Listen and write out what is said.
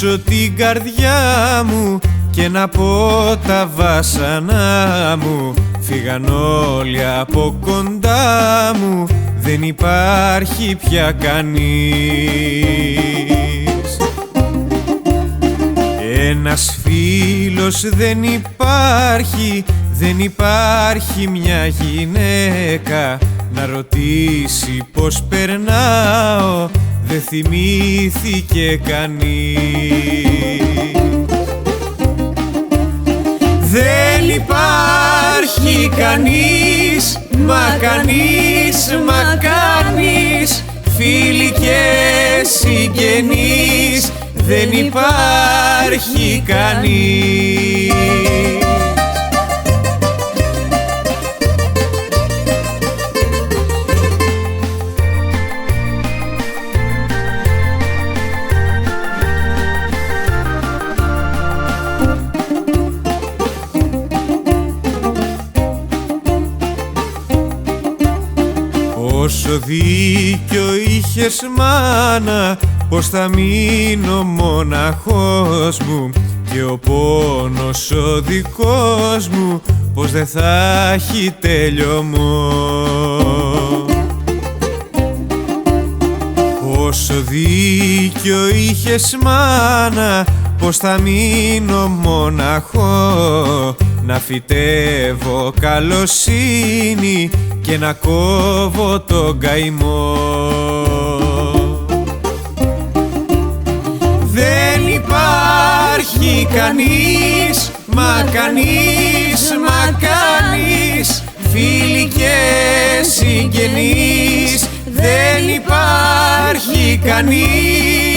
ανοίξω την καρδιά μου και να πω τα βάσανά μου, φύγαν όλοι από κοντά μου, δεν υπάρχει πια κανείς. Ένας φίλος δεν υπάρχει, δεν υπάρχει μια γυναίκα να ρωτήσει πως περνάω, δεν θυμήθηκε κανείς. Δεν υπάρχει κανείς, μα κανείς, μα κανείς, φίλοι και συγγενείς, δεν υπάρχει κανείς. Όσο δίκιο είχες μάνα, πως θα μείνω μοναχός μου, και ο πόνος ο δικός μου πως δεν θα έχει τέλειωμό. Όσο δίκιο είχες μάνα, πως θα μείνω μοναχό, να φυτεύω καλοσύνη και να κόβω τον καημό. Δεν υπάρχει κανείς, μα κανείς, μα κανείς, φίλοι και συγγενείς, δεν υπάρχει κανείς.